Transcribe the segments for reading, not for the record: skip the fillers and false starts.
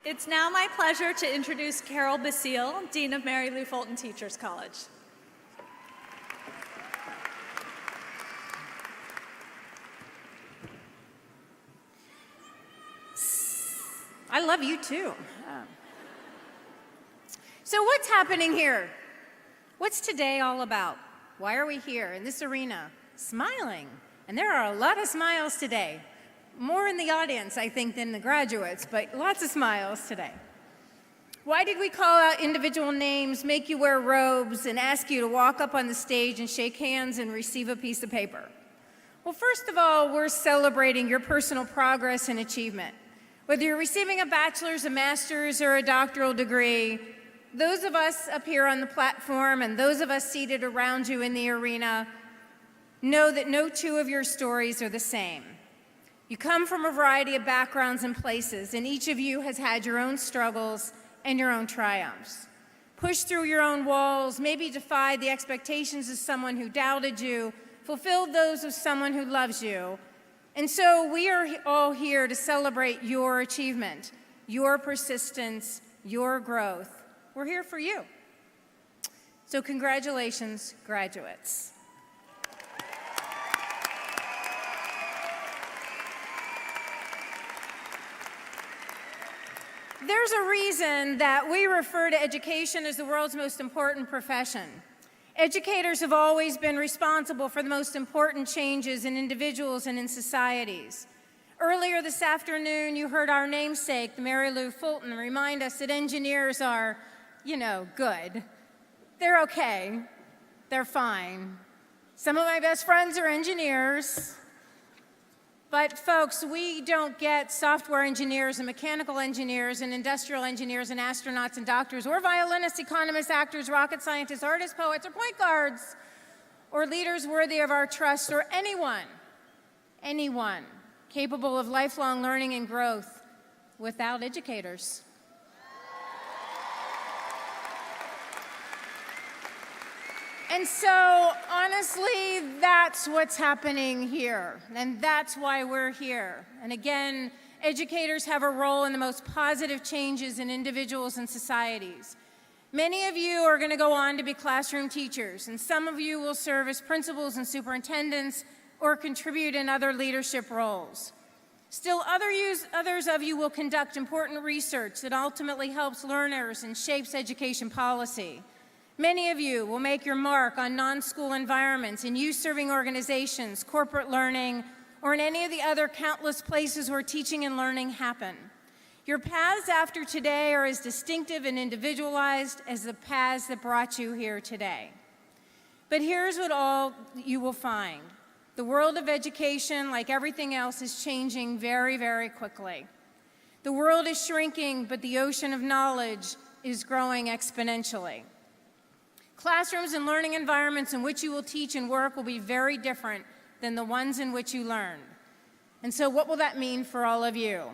It's now my pleasure to introduce Carole Basile, Dean of Mary Lou Fulton Teachers College. I love you too. So what's happening here? What's today all about? Why are we here in this arena smiling? And there are a lot of smiles today. More in the audience, I think, than the graduates, but lots of smiles today. Why did we call out individual names, make you wear robes, and ask you to walk up on the stage and shake hands and receive a piece of paper? Well, first of all, we're celebrating your personal progress and achievement. Whether you're receiving a bachelor's, a master's, or a doctoral degree, those of us up here on the platform and those of us seated around you in the arena know that no two of your stories are the same. You come from a variety of backgrounds and places, and each of you has had your own struggles and your own triumphs. Pushed through your own walls, maybe defied the expectations of someone who doubted you, fulfilled those of someone who loves you. And so we are all here to celebrate your achievement, your persistence, your growth. We're here for you. So congratulations, graduates. There's a reason that we refer to education as the world's most important profession. Educators have always been responsible for the most important changes in individuals and in societies. Earlier this afternoon, you heard our namesake, the Mary Lou Fulton, remind us that engineers are, good. They're okay. They're fine. Some of my best friends are engineers. But folks, we don't get software engineers and mechanical engineers and industrial engineers and astronauts and doctors or violinists, economists, actors, rocket scientists, artists, poets, or point guards, or leaders worthy of our trust, or anyone capable of lifelong learning and growth without educators. And so, honestly, that's what's happening here, and that's why we're here. And again, educators have a role in the most positive changes in individuals and societies. Many of you are going to go on to be classroom teachers, and some of you will serve as principals and superintendents or contribute in other leadership roles. Still, others of you will conduct important research that ultimately helps learners and shapes education policy. Many of you will make your mark on non-school environments, in youth-serving organizations, corporate learning, or in any of the other countless places where teaching and learning happen. Your paths after today are as distinctive and individualized as the paths that brought you here today. But here's what all you will find. The world of education, like everything else, is changing very, very quickly. The world is shrinking, but the ocean of knowledge is growing exponentially. Classrooms and learning environments in which you will teach and work will be very different than the ones in which you learn. And so what will that mean for all of you?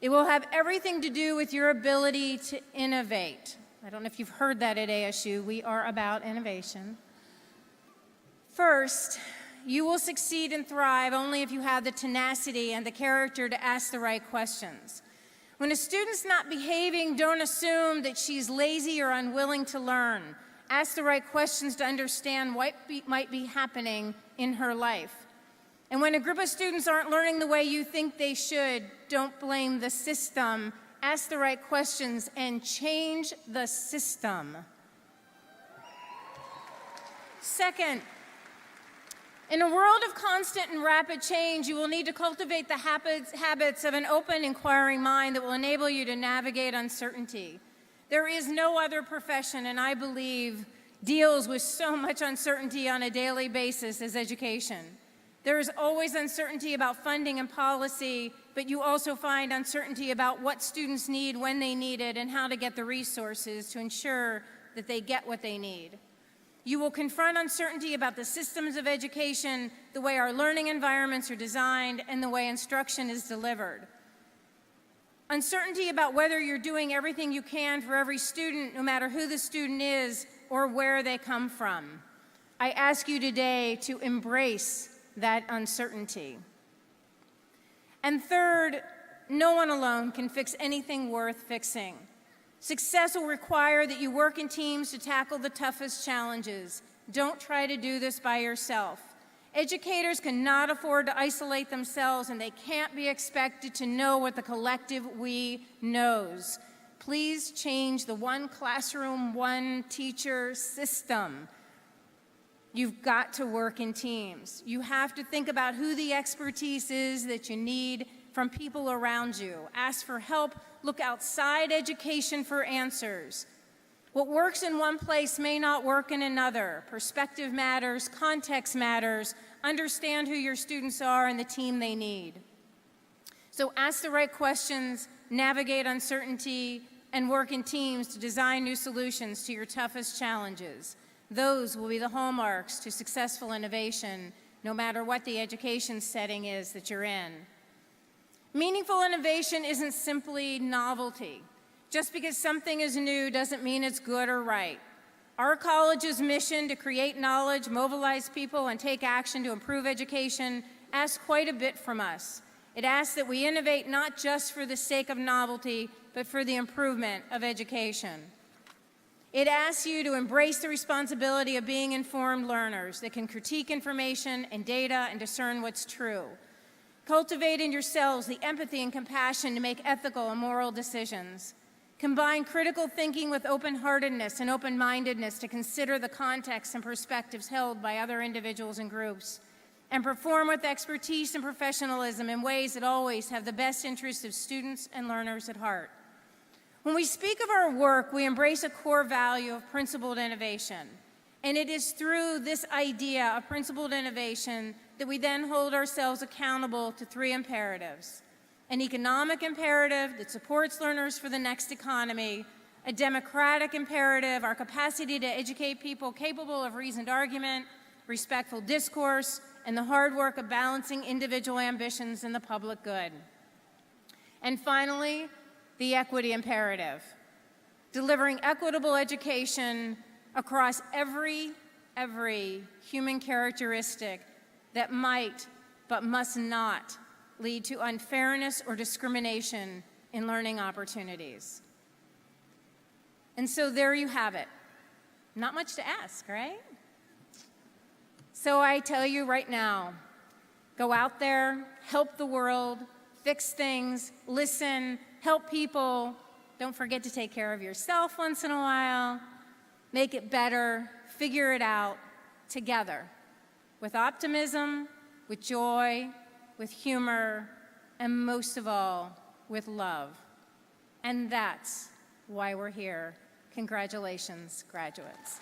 It will have everything to do with your ability to innovate. I don't know if you've heard that at ASU. We are about innovation. First, you will succeed and thrive only if you have the tenacity and the character to ask the right questions. When a student's not behaving, don't assume that she's lazy or unwilling to learn. Ask the right questions to understand what might be happening in her life. And when a group of students aren't learning the way you think they should, don't blame the system. Ask the right questions and change the system. Second, in a world of constant and rapid change, you will need to cultivate the habits of an open, inquiring mind that will enable you to navigate uncertainty. There is no other profession, and I believe, deals with so much uncertainty on a daily basis as education. There is always uncertainty about funding and policy, but you also find uncertainty about what students need, when they need it, and how to get the resources to ensure that they get what they need. You will confront uncertainty about the systems of education, the way our learning environments are designed, and the way instruction is delivered. Uncertainty about whether you're doing everything you can for every student, no matter who the student is or where they come from. I ask you today to embrace that uncertainty. And third, no one alone can fix anything worth fixing. Success will require that you work in teams to tackle the toughest challenges. Don't try to do this by yourself. Educators cannot afford to isolate themselves, and they can't be expected to know what the collective we knows. Please change the one classroom, one teacher system. You've got to work in teams. You have to think about who the expertise is that you need from people around you. Ask for help. Look outside education for answers. What works in one place may not work in another. Perspective matters, context matters. Understand who your students are and the team they need. So ask the right questions, navigate uncertainty, and work in teams to design new solutions to your toughest challenges. Those will be the hallmarks to successful innovation, no matter what the education setting is that you're in. Meaningful innovation isn't simply novelty. Just because something is new doesn't mean it's good or right. Our college's mission to create knowledge, mobilize people, and take action to improve education asks quite a bit from us. It asks that we innovate not just for the sake of novelty, but for the improvement of education. It asks you to embrace the responsibility of being informed learners that can critique information and data and discern what's true. Cultivate in yourselves the empathy and compassion to make ethical and moral decisions. Combine critical thinking with open-heartedness and open-mindedness to consider the context and perspectives held by other individuals and groups. And perform with expertise and professionalism in ways that always have the best interests of students and learners at heart. When we speak of our work, we embrace a core value of principled innovation. And it is through this idea of principled innovation that we then hold ourselves accountable to three imperatives: an economic imperative that supports learners for the next economy, a democratic imperative, our capacity to educate people capable of reasoned argument, respectful discourse, and the hard work of balancing individual ambitions and the public good. And finally, the equity imperative, delivering equitable education across every human characteristic that might but must not lead to unfairness or discrimination in learning opportunities. And so there you have it. Not much to ask, right? So I tell you right now, go out there, help the world, fix things, listen, help people. Don't forget to take care of yourself once in a while. Make it better, figure it out together with optimism, with joy, with humor, and most of all, with love. And that's why we're here. Congratulations, graduates.